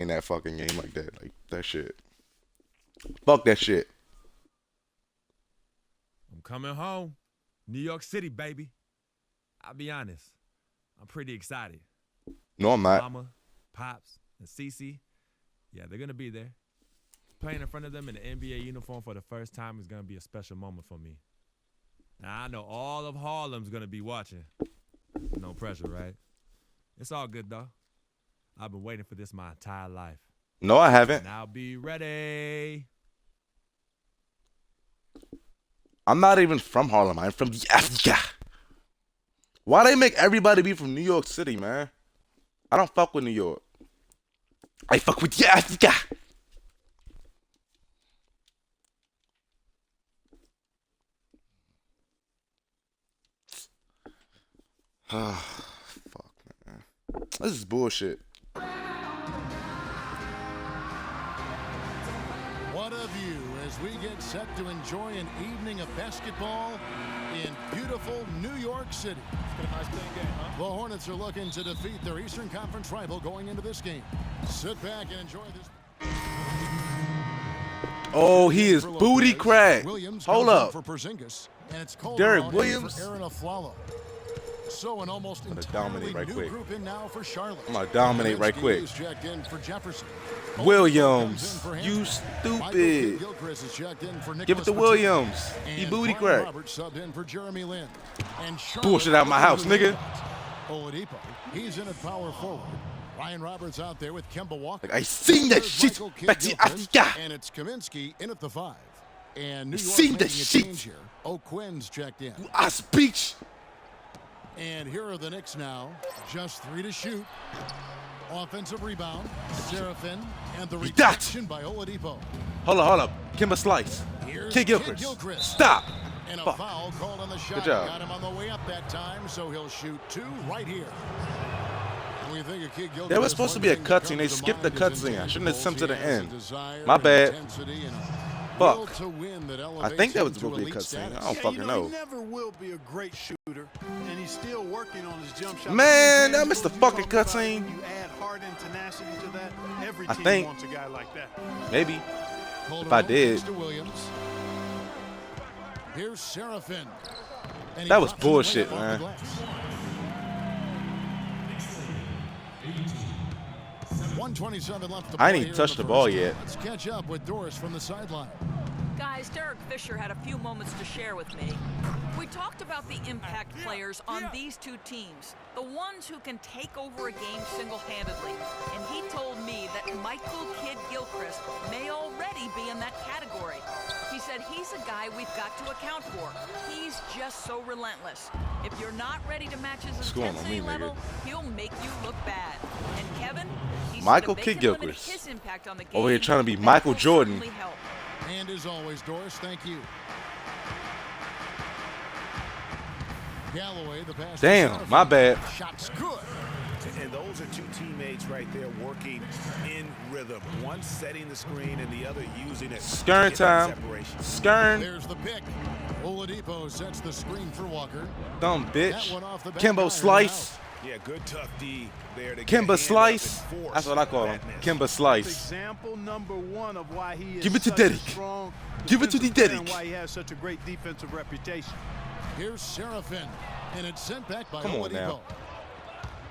in that fucking game like that. Like that shit. Fuck that shit. I'm coming home. New York City, baby. I'll be honest. I'm pretty excited. No, I'm not. Mama, Pops, and Cece, yeah, they're going to be there. Playing in front of them in the NBA uniform for the first time is going to be a special moment for me. Now, I know all of Harlem's going to be watching. No pressure, right? It's all good, though. I've been waiting for this my entire life. No, I haven't. And I'll be ready. I'm not even from Harlem. I'm from Africa. Why they make everybody be from New York City, man? I don't fuck with New York. I fuck with Africa. Fuck, man. This is bullshit. What a view as we get set to enjoy an evening of basketball in beautiful New York City. It's been a nice clean game, huh? The Hornets are looking to defeat their Eastern Conference rival going into this game. Sit back and enjoy this. Oh, he is booty crack. Hold up. For Porzingis, and it's Derek Williams. For Aaron Aflalo. So an almost entirely right new quick. group in now for Charlotte. I'm gonna dominate right quick. Checked in for Jefferson. Williams, you stupid. Give it to Williams. He booty crack. Subbed in for Jeremy Lin. And Bullshit out my house, nigga. Oladipo, he's in at power forward. Ryan Roberts out there with Kemba Walker. Like, I seen that shit. Back to Africa. And it's Kaminsky in at the 5. And New York Seen that making a shit. change here. O'Quinn's checked in. I speech. And here are the Knicks now. Just 3 to shoot. Offensive rebound. Seraphin. And the rejection by Oladipo. Hold up. Kimba Slice. Kid Gilchrist. Stop. And a Fuck. foul called on the shot. Good job. Got him on the way up that time, so he'll shoot 2 right here. We think of Kid Gilchrist, There was supposed to be a cutscene. They skipped the cutscene. I shouldn't have sent to the end. My bad. Fuck. I think that was supposed to be a cutscene. I don't fucking know. He never will be a great shooter, and he's still working on his jump shot. Man, I missed the fucking cutscene. You add heart and tenacity to that. Every I team think. wants a guy like that. Maybe. If I did. Here's Seraphin. That was bullshit, man. I ain't even touched the ball yet. Let's catch up with Doris from the sideline. Guys, Derek Fisher had a few moments to share with me. We talked about the impact players on these two teams, the ones who can take over a game single-handedly. And he told me that Michael Kidd Gilchrist may already be in that category. He said he's a guy we've got to account for. He's just so relentless. If you're not ready to match his intensity level, he'll make you look bad. And Kevin, he Michael said if they Kidd can limit Gilchrist. his impact on the game, Over here trying to be that Michael will Jordan. certainly help. And as always, Doris, thank you. Galloway, the pass. Damn, my bad. Shot's good. And those are two teammates right there working in rhythm. One setting the screen and the other using it. Skern time. Skern. There's the pick. Oladipo sets the screen for Walker. Dumb bitch. That one off the back Kimbo iron Slice. Yeah, good tough D there to Kimba get Slice. That's what I call him. Kimba Slice. Example number 1 of why he is Give it to such a Derek. strong Give it to the defensive player Derek. and why he has such a great defensive reputation. Here's Seraphin, and it's sent back by Come on Oladipo. now.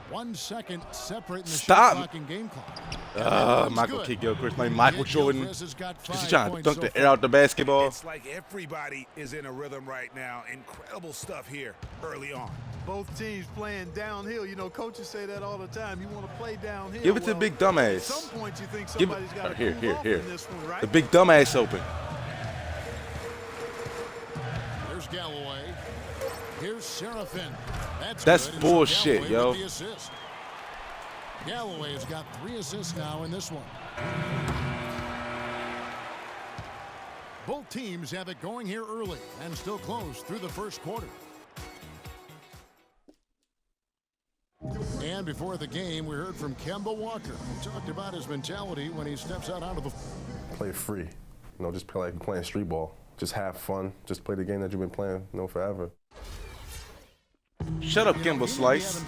1 second separating the Stop. shot clock and game clock. Michael Kidd Gilchrist, like Michael Kidd Jordan. Gilchrist has got Is he 5 trying to points dunk so the far. air out the basketball? It's like everybody is in a rhythm right now. Incredible stuff here early on. Both teams playing downhill. You know, coaches say that all the time. You want to play downhill. Give it to big dumbass. At some point, you think Give somebody's got it. to Here. in this one, right? The big dumbass open. There's Galloway. Here's Seraphin. That's good. And bullshit, Galloway yo. with the assist. Galloway has got 3 assists now in this one. Both teams have it going here early and still close through the first quarter. And before the game, we heard from Kemba Walker, who talked about his mentality when he steps out onto the Play free. You know, just play like you're playing street ball. Just have fun. Just play the game that you've been playing, you know, forever. Shut up, Kimbo Slice.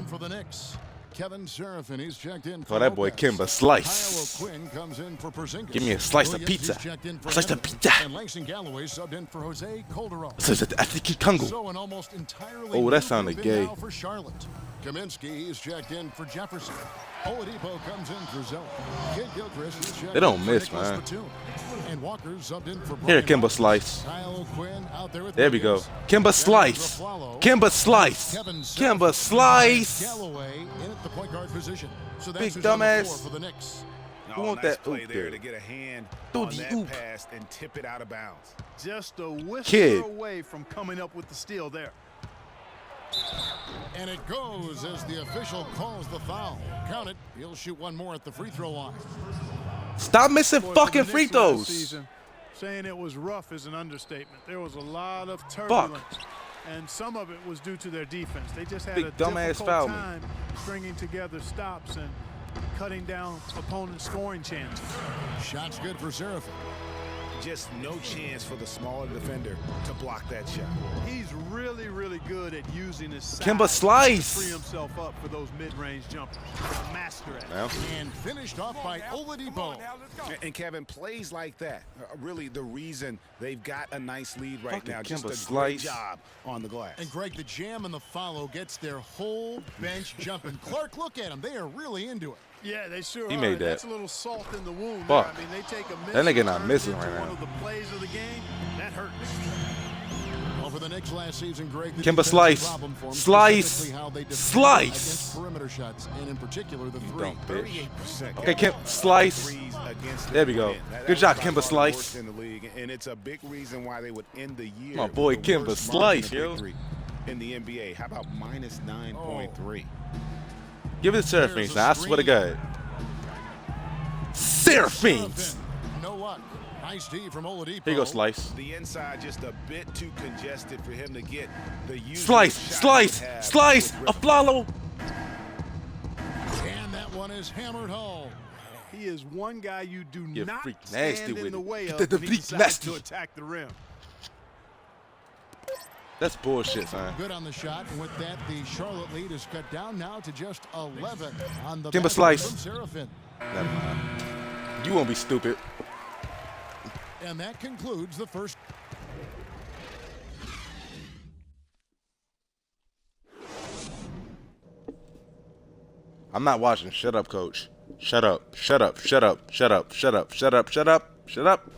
For the Knicks, Kevin Seraphin, he's checked in for Oh, that boy Lopez. Kimba slice. Kyle O'Quinn comes in for Porzingis. Give me a slice of Williams, pizza. he's checked in for A slice of Henry. pizza. And Langston Galloway subbed in for Jose Calderon. So an almost entirely Oh, that new sounded group in gay. now for Charlotte. Kaminsky, he's checked in for Jefferson. Oladipo comes in for Zeller. Kid Gilchrist, he's checked They don't in for miss, Nicholas man. Batum. And Walker subbed in for Here, Brian Kimba Myers. slice. Kyle O'Quinn out there with There we go. Williams. Kimba Down slice. to Raffalo. Kimba slice. Kevin Kimba Seraphin. slice. Galloway in at the point guard position. So that's Big who's on the dumbass. floor for the Knicks. Who want nice that play oop there there? to get a hand Do on the that oop. pass and tip it out of bounds. Just a whisper Kid. away from coming up with the steal there. And it goes as the official calls the foul. Count it. He'll shoot one more at the free throw line. Stop missing Boy, for fucking the free Knicks last throws. season, saying it was rough is an understatement. There was a lot of turbulence, and some of it was due to their defense. They just had Big a dumbass difficult foul me. time stringing together stops and cutting down opponents' scoring chances. Shot's good for Seraphin. Just no chance for the smaller defender to block that shot. He's really, really good at using his size Kimba slice. to free himself up for those mid-range jumpers. A master at it. Now, And finished off by Oladipo. And Kevin, plays like that are really the reason they've got a nice lead right Fucking now. Just Kimba a great slice. job on the glass. And Greg, the jam and the follow gets their whole bench jumping. Clark, look at them. They are really into it. Yeah, they sure He are. made and that. That's a little salt in the wound. Fuck. There. I mean, they take a miss. That nigga not and turn it missing into right one now. of the plays of the game. That hurts. Well, for the Knicks last season, Greg, the Kimba defensive slice. problem for 'em, Slice. specifically how they defend Slice. against perimeter shots, and in particular the three. dumb bitch. 38%. Okay, Kim slice. Threes against the There we go. win. That Good was job, by Kimba far the slice. worst in the league, and it's a big reason why they would end the year. My boy with the Kimba worst slice, margin of yo. victory in the NBA. How about minus 9.3? Give it to Seraphins now. I swear to God. Seraphins. No luck. Nice D from Oladipo. Here you go, slice. The inside just a bit too congested for him to get the usual Slice, shot slice, he would have slice. with A follow. And that one is hammered home. He is one guy you do You're not freak nasty stand in with the it. way Get of the when he freak decides nasty. to attack the rim. That's bullshit, son. Good on the shot, and with that, the Charlotte lead is cut down now to just 11 on the Kimba basket slice. from Seraphin. Never mind. You won't be stupid. And that concludes the first. I'm not watching. Shut up, coach. Shut up. Shut up. Shut up. Shut up. Shut up. Shut up. Shut up. Shut up.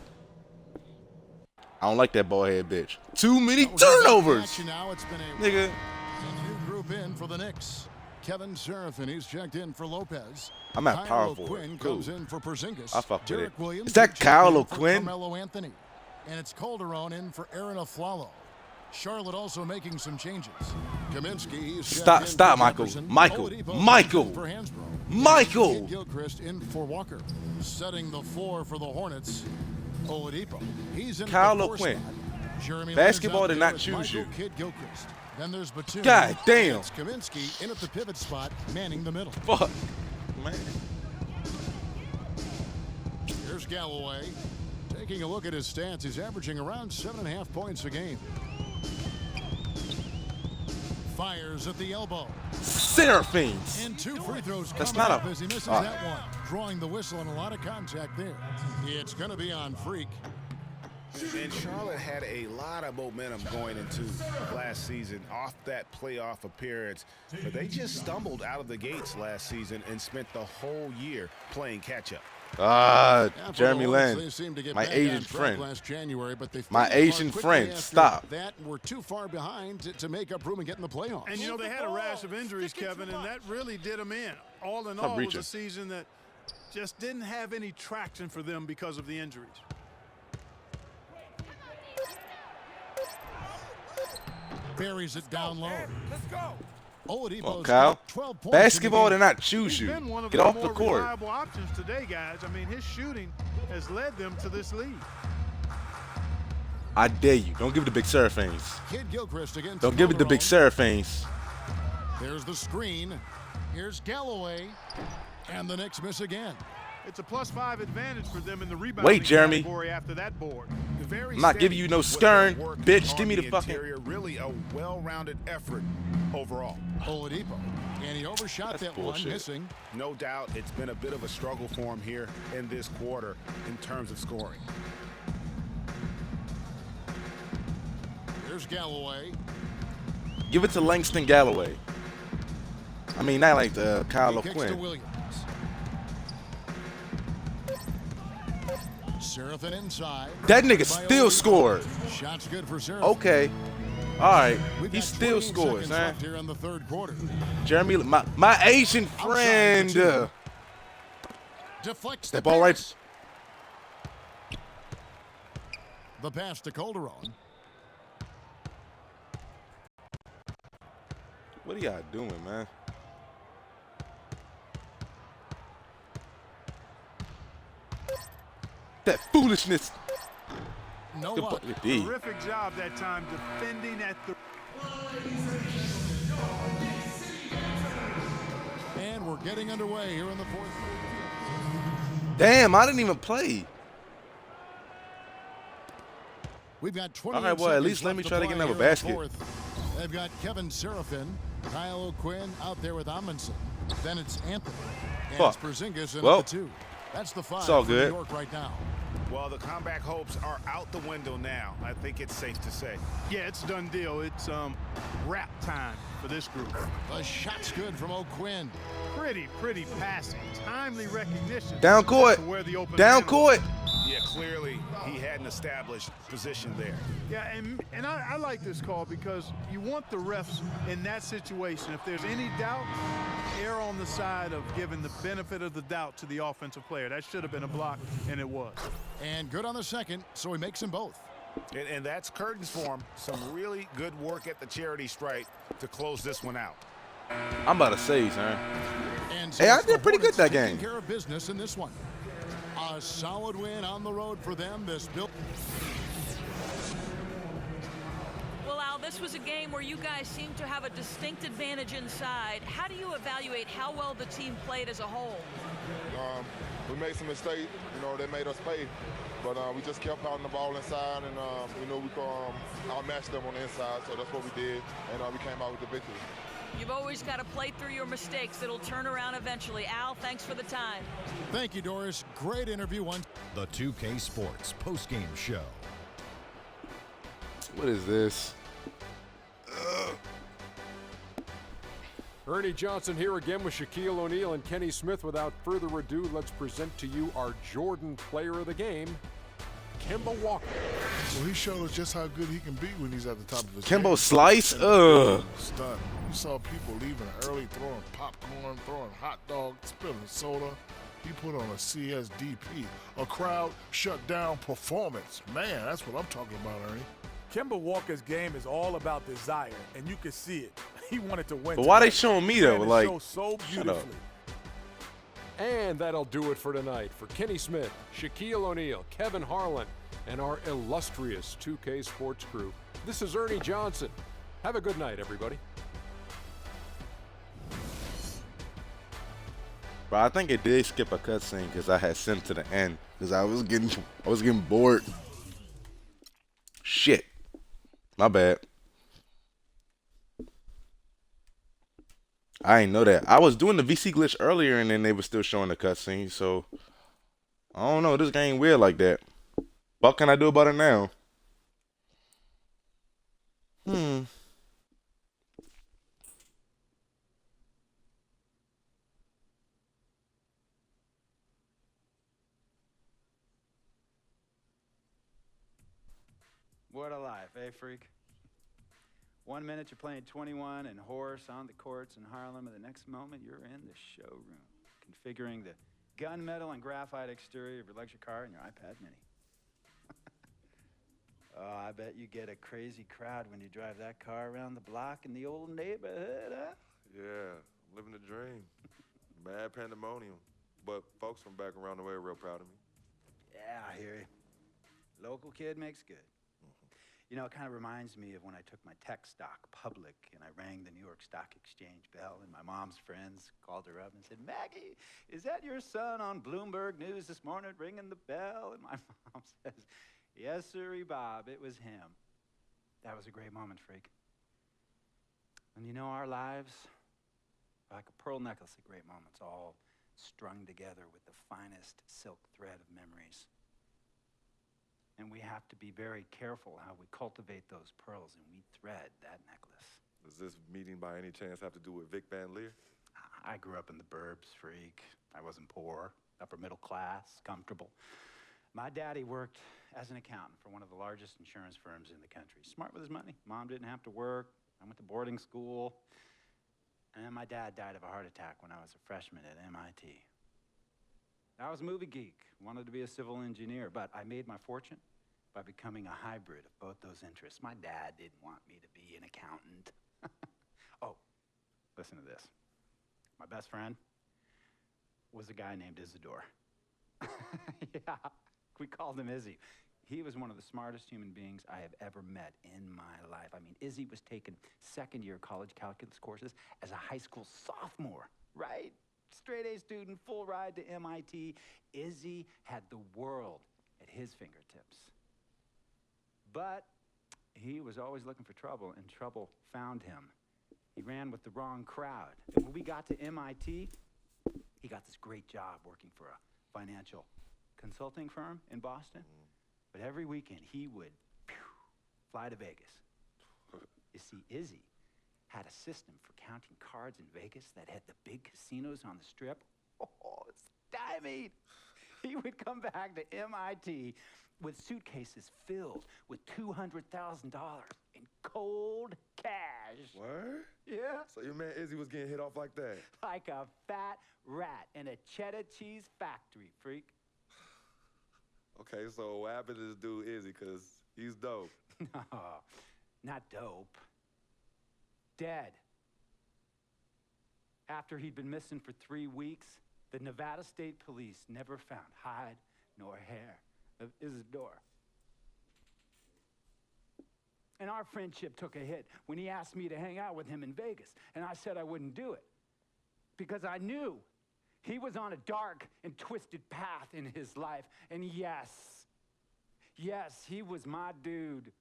I don't like that bald head bitch. Too many turnovers. Action now. It's been a Nigga. new group in for the Knicks. Kevin Seraphin, he's checked in for Lopez. I'm at Kyle power forward. O'Quinn Cool. comes in for Porzingis. I fuck with Derek it. Williams Is that checked Kyle in for O'Quinn? Carmelo Anthony. And it's Calderon in for Aaron Aflalo. Charlotte also making some changes. Kaminsky, he's checked Stop- in stop, for Michael. Jefferson. Michael. Oladipo comes Michael. in for Hansbrough. Michael. Kid Gilchrist in for Walker. Setting the floor for the Hornets. Oladipo. He's in Kyle the four O'Quinn. spot. Jeremy Basketball Lin's out did there not with choose Michael you. Kid Gilchrist. Then there's Batum. God damn. It's Kaminsky in at the pivot spot, manning the middle. Fuck. Man. Here's Galloway. Taking a look at his stats, he's averaging around 7.5 points a game. Fires at the elbow. Seraphins. And two free throws That's coming not up a- as he misses Ah. that one. Drawing the whistle and a lot of contact there. It's going to be on Freak. And Charlotte had a lot of momentum going into last season off that playoff appearance. But they just stumbled out of the gates last season and spent the whole year playing catch-up. Yeah, for Jeremy the Hornets, they Lin. seemed to get My back Asian on track friend. last January, but they My fell apart Asian quickly friend, after stop. That were too far behind to make up room and get in the playoffs. And, you know, they had a rash of injuries, Kevin, and that really did them in. All in Stop all, it was reaching. a season that just didn't have any traction for them because of the injuries. Buries it down low. Let's go. Oladipo's Come on, Kyle. got 12 points Basketball in did the game. not choose you. He's been one of Get the off the more court. reliable options today, guys. I mean, his shooting has led them to this lead. I dare you. Don't give it to Big Seraphins. Kid Gilchrist against Don't give it to Big Calderon. Seraphins. There's the screen. Here's Galloway. And the Knicks miss again. It's a +5 advantage for them in the rebounding Wait, Jeremy. category after that board. Very I'm not steady giving you no with skern. their work Bitch, on give me the fucking- interior. Really a well-rounded effort overall. Oladipo And he overshot That's that bullshit. one, missing. No doubt it's been a bit of a struggle for him here in this quarter in terms of scoring. There's Galloway. Give it to Langston Galloway. I mean, not like Kyle He kicks to O'Quinn. Williams. Seraphin inside. That nigga By still O'Neal. scored. Shots good for Seraphin. Okay. All right. We've He got still 20 scores, seconds man. left here in the third quarter. Jeremy, my Asian friend. two. Deflects the That ball right. pass. The pass to Calderon. What are y'all doing, man? That foolishness. No Good luck. play, D. Terrific job that time defending at the. And we're getting underway here in the fourth. Damn, I didn't even play. We've got 20 All right, well, at least let me try to get another basket. They've got Kevin Seraphin, Kyle O'Quinn out there with Amundsen. Then it's Anthony. And Fuck. it's Porzingis in Well, at the 2. That's the 5 it's all for good. New York right now. Well, the comeback hopes are out the window now. I think it's safe to say. Yeah, it's a done deal. It's wrap time for this group. The shot's good from O'Quinn. Pretty passing. Timely recognition. Down court. To where the open Down man court. Yeah, clearly he had an established position there. Yeah, and I like this call because you want the refs in that situation. If there's any doubt, err on the side of giving the benefit of the doubt to the offensive player. That should have been a block, and it was. And good on the second, so he makes them both. And that's curtains for him. Some really good work at the charity stripe to close this one out. I'm about to say, son. And Hey, I it's did the pretty good Hornets that taking game. care of business in this one. A solid win on the road for them. This built. Well, Al, this was a game where you guys seem to have a distinct advantage inside. How do you evaluate how well the team played as a whole? We made some mistakes, you know, that made us pay. But we just kept pounding the ball inside, and, you know, we outmatched them on the inside, so that's what we did, and we came out with the victory. You've always got to play through your mistakes. It'll turn around eventually. Al, thanks for the time. Thank you, Doris. Great interview. The 2K Sports postgame show. What is this? Ernie Johnson here again with Shaquille O'Neal and Kenny Smith. Without further ado, let's present to you our Jordan player of the game, Kemba Walker. Well, he showed us just how good he can be when he's at the top of his Kimbo game. Slice? Stunned. You saw people leaving early, throwing popcorn, throwing hot dogs, spilling soda. He put on a CSDP, a crowd shut down performance. Man, that's what I'm talking about, Ernie. Kemba Walker's game is all about desire, and you can see it. He wanted to win. But why they tonight. showing me though? And it Like, shows so shut up. beautifully. And that'll do it for tonight. For Kenny Smith, Shaquille O'Neal, Kevin Harlan, and our illustrious 2K Sports crew, this is Ernie Johnson. Have a good night, everybody. But I think it did skip a cutscene because I had sent to the end because I was getting bored. Shit, my bad. I ain't know that. I was doing the VC glitch earlier and then they were still showing the cutscene. So I don't know. This game weird like that. What can I do about it now? What a life, eh, freak? 1 minute you're playing 21 and horse on the courts in Harlem, and the next moment you're in the showroom, configuring the gunmetal and graphite exterior of your luxury car and your iPad mini. Oh, I bet you get a crazy crowd when you drive that car around the block in the old neighborhood, huh? Yeah, living the dream. Mad pandemonium. But folks from back around the way are real proud of me. Yeah, I hear you. Local kid makes good. You know, it kind of reminds me of when I took my tech stock public and I rang the New York Stock Exchange bell and my mom's friends called her up and said, "Maggie, is that your son on Bloomberg News this morning ringing the bell?" And my mom says, "Yes, sirree, Bob, it was him." That was a great moment, freak. And you know, our lives, Like a pearl necklace of great moments, all strung together with the finest silk thread of memories. And we have to be very careful how we cultivate those pearls and we thread that necklace. Does this meeting by any chance have to do with Vic Van Leer? I grew up in the burbs, freak. I wasn't poor, upper middle class, comfortable. My daddy worked as an accountant for one of the largest insurance firms in the country. Smart with his money. Mom didn't have to work. I went to boarding school. And my dad died of a heart attack when I was a freshman at MIT. I was a movie geek, wanted to be a civil engineer, but I made my fortune by becoming a hybrid of both those interests. My dad didn't want me to be an accountant. Oh, listen to this. My best friend was a guy named Isidore. Yeah, we called him Izzy. He was one of the smartest human beings I have ever met in my life. I mean, Izzy was taking second-year college calculus courses as a high school sophomore, right? Straight-A student, full ride to MIT. Izzy had the world at his fingertips. But he was always looking for trouble, and trouble found him. He ran with the wrong crowd. And when we got to MIT, he got this great job working for a financial consulting firm in Boston. But every weekend, he would fly to Vegas. You see, Izzy had a system for counting cards in Vegas that had the big casinos on the Strip. Oh, stymied. He would come back to MIT with suitcases filled with $200,000 in cold cash. What? Yeah. So your man Izzy was getting hit off like that? Like a fat rat in a cheddar cheese factory, freak. Okay, so what happened to this dude Izzy? Because he's dope. No, not dope. Dead. After he'd been missing for 3 weeks, the Nevada State Police never found hide nor hair of Isidore. And our friendship took a hit when he asked me to hang out with him in Vegas, and I said I wouldn't do it because I knew he was on a dark and twisted path in his life. And yes, he was my dude.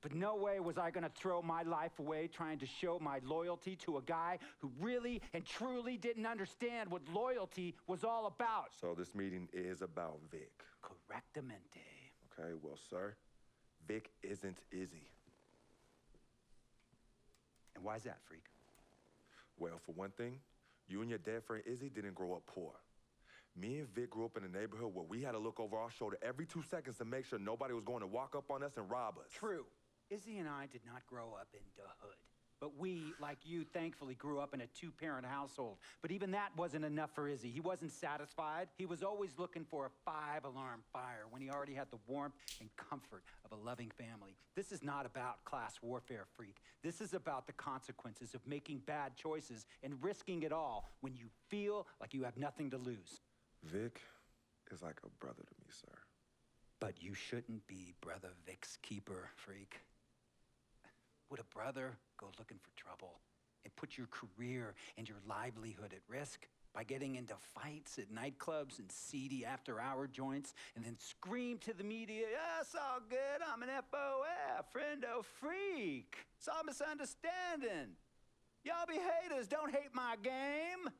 But no way was I gonna throw my life away trying to show my loyalty to a guy who really and truly didn't understand what loyalty was all about. So this meeting is about Vic. Correctamente. Okay, well, sir, Vic isn't Izzy. And why's that, freak? Well, for one thing, you and your dead friend Izzy didn't grow up poor. Me and Vic grew up in a neighborhood where we had to look over our shoulder every 2 seconds to make sure nobody was going to walk up on us and rob us. True. Izzy and I did not grow up in the hood. But we, like you, thankfully grew up in a 2-parent household. But even that wasn't enough for Izzy. He wasn't satisfied. He was always looking for a 5-alarm fire when he already had the warmth and comfort of a loving family. This is not about class warfare, freak. This is about the consequences of making bad choices and risking it all when you feel like you have nothing to lose. Vic is like a brother to me, sir. But you shouldn't be Brother Vic's keeper, freak. Would a brother go looking for trouble and put your career and your livelihood at risk by getting into fights at nightclubs and seedy after-hour joints and then scream to the media, "Yeah, it's all good, I'm an FOF, friendo freak. It's all misunderstanding. Y'all be haters, don't hate my game."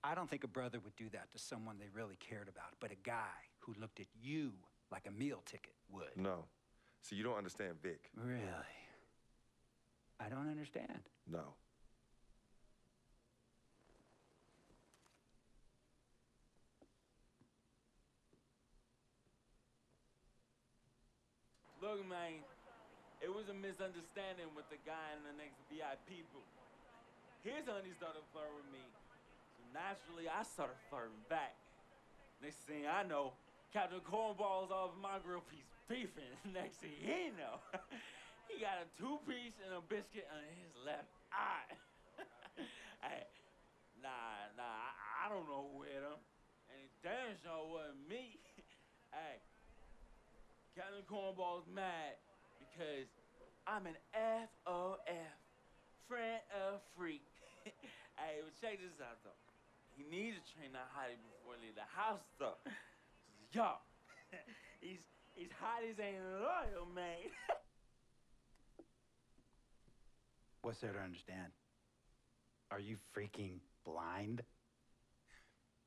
I don't think a brother would do that to someone they really cared about, but a guy who looked at you like a meal ticket would. No. See, you don't understand Vic. Really? I don't understand. No. Look, man, it was a misunderstanding with the guy in the next VIP booth. His honey started flirting with me, so naturally I started flirting back. Next thing I know, Captain Cornball's all over my grill piece beefing. Next thing he know, he got a 2-piece and a biscuit on his left eye. Hey, I don't know who hit him, and it damn sure wasn't me. Hey, Captain Cornball's mad because I'm an FOF, friend of freak. Hey, but check this out though. He needs to train that hottie before he leave the house though. Yo, he's hotties ain't loyal, man. What's there to understand? Are you freaking blind?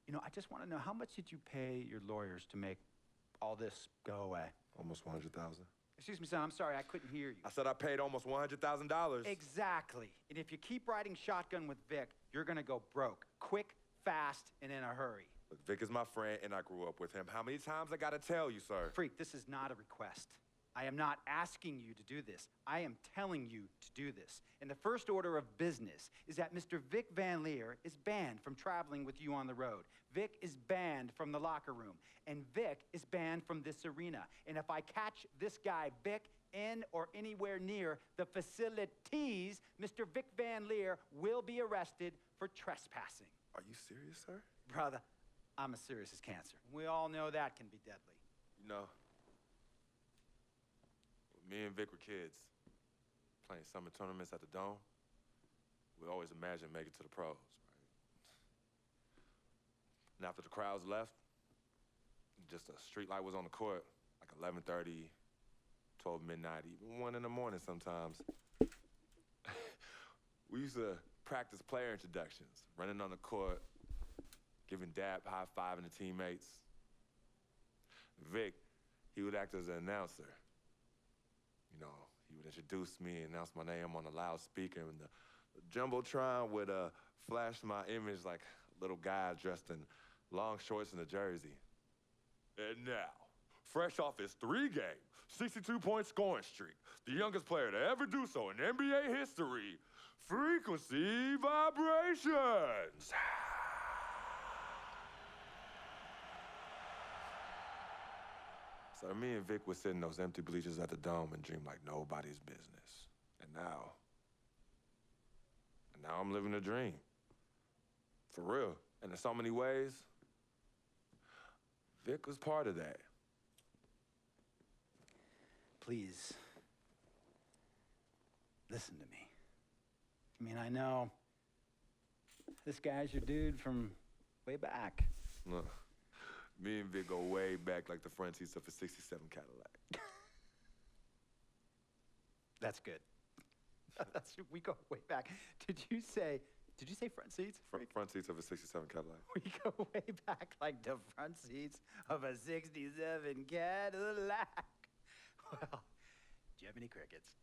You know, I just want to know, how much did you pay your lawyers to make all this go away? Almost 100,000. Excuse me, son, I'm sorry, I couldn't hear you. I said I paid almost $100,000. Exactly. And if you keep riding shotgun with Vic, you're gonna go broke. Quick, fast, and in a hurry. Look, Vic is my friend, and I grew up with him. How many times I gotta tell you, sir? Freak, this is not a request. I am not asking you to do this. I am telling you to do this. And the first order of business is that Mr. Vic Van Leer is banned from traveling with you on the road. Vic is banned from the locker room. And Vic is banned from this arena. And if I catch this guy, Vic, in or anywhere near the facilities, Mr. Vic Van Leer will be arrested for trespassing. Are you serious, sir? Brother, I'm as serious as cancer. We all know that can be deadly. You know, when me and Vic were kids, playing summer tournaments at the Dome, we always imagined making it to the pros, right? And after the crowds left, just a street light was on the court, like 11:30, 12 midnight, even 1 in the morning sometimes. We used to practice player introductions, running on the court, giving dap, high-fiving the teammates. Vic, he would act as an announcer. You know, he would introduce me and announce my name on the loudspeaker, and the Jumbotron would flash my image like a little guy dressed in long shorts and a jersey. And now, fresh off his 3-game, 62-point scoring streak, the youngest player to ever do so in NBA history, Frequency Vibrations. So me and Vic would sit in those empty bleachers at the Dome and dream like nobody's business. And now I'm living a dream. For real. And in so many ways, Vic was part of that. Please, listen to me. I mean, I know this guy's your dude from way back. Look, me and Vic go way back like the front seats of a 67 Cadillac. That's good. We go way back. Did you say front seats? Front seats of a 67 Cadillac. We go way back like the front seats of a 67 Cadillac. Well, do you have any crickets?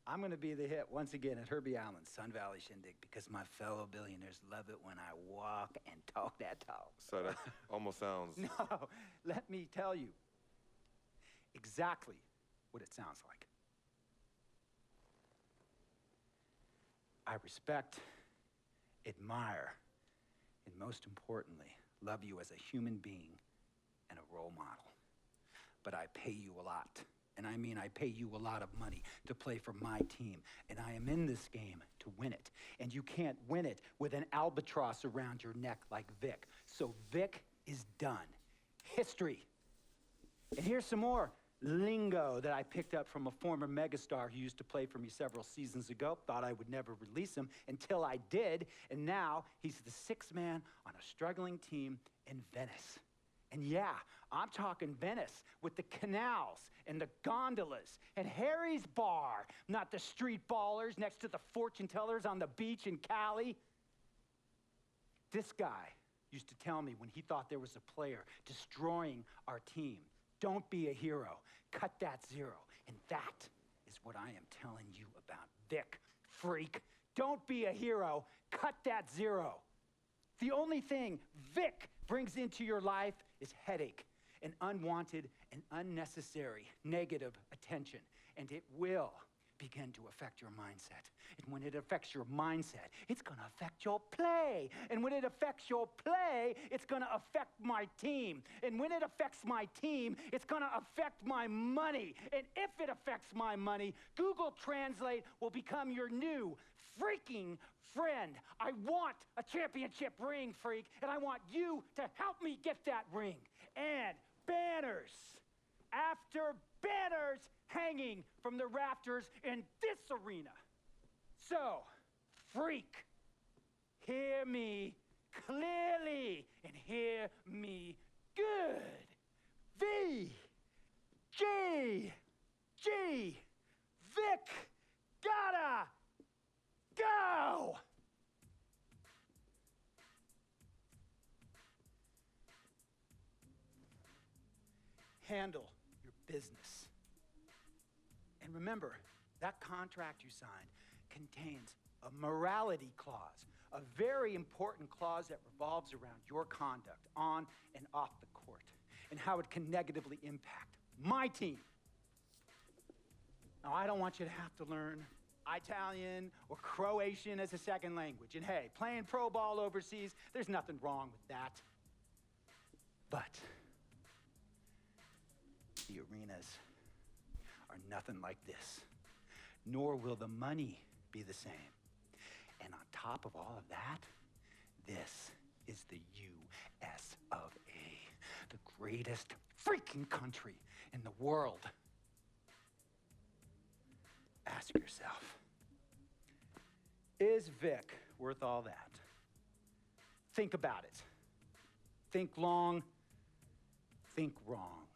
I'm going to be the hit once again at Herbie Allen's Sun Valley Shindig because my fellow billionaires love it when I walk and talk that talk. So that almost sounds... No, let me tell you exactly what it sounds like. I respect, admire, and most importantly, love you as a human being and a role model. But I pay you a lot. And I mean, I pay you a lot of money to play for my team. And I am in this game to win it. And you can't win it with an albatross around your neck like Vic. So Vic is done. History. And here's some more lingo that I picked up from a former megastar who used to play for me several seasons ago. Thought I would never release him until I did. And now he's the sixth man on a struggling team in Venice. And yeah, I'm talking Venice with the canals and the gondolas and Harry's bar, not the street ballers next to the fortune tellers on the beach in Cali. This guy used to tell me when he thought there was a player destroying our team, don't be a hero, cut that zero. And that is what I am telling you about Vic, freak. Don't be a hero, cut that zero. The only thing Vic brings into your life is headache and unwanted and unnecessary negative attention. And it will begin to affect your mindset. And when it affects your mindset, it's gonna affect your play. And when it affects your play, it's gonna affect my team. And when it affects my team, it's gonna affect my money. And if it affects my money, Google Translate will become your new freaking friend. I want a championship ring, freak, and I want you to help me get that ring. And banners after banners hanging from the rafters in this arena. So, freak, hear me clearly and hear me good. V-G-G, Vic, gotta go! handle your business. And remember, that contract you signed contains a morality clause, a very important clause that revolves around your conduct on and off the court and how it can negatively impact my team. Now, I don't want you to have to learn Italian or Croatian as a second language. And hey, playing pro ball overseas, there's nothing wrong with that. But the arenas are nothing like this, nor will the money be the same. And on top of all of that, this is the U.S. of A., the greatest freaking country in the world. Ask yourself, is Vic worth all that? Think about it. Think long, think wrong.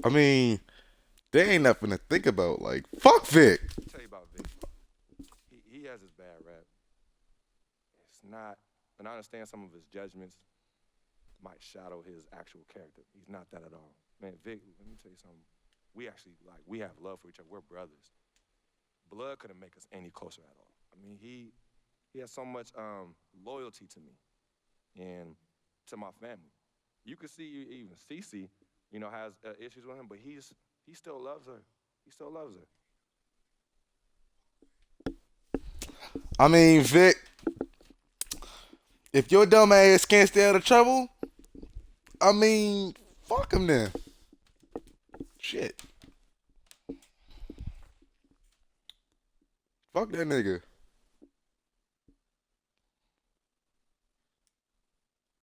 I mean, there ain't nothing to think about. Like, fuck Vic. I'll tell you about Vic. He has his bad rap. It's not, and I understand some of his judgments might shadow his actual character. He's not that at all. Man, Vic, let me tell you something. We have love for each other. We're brothers. Blood couldn't make us any closer at all. I mean, he has so much loyalty to me and to my family. You could see even Cece, has issues with him, but he still loves her. He still loves her. I mean, Vic, if your dumb ass can't stay out of trouble, I mean, fuck him then. Shit. Fuck that nigga.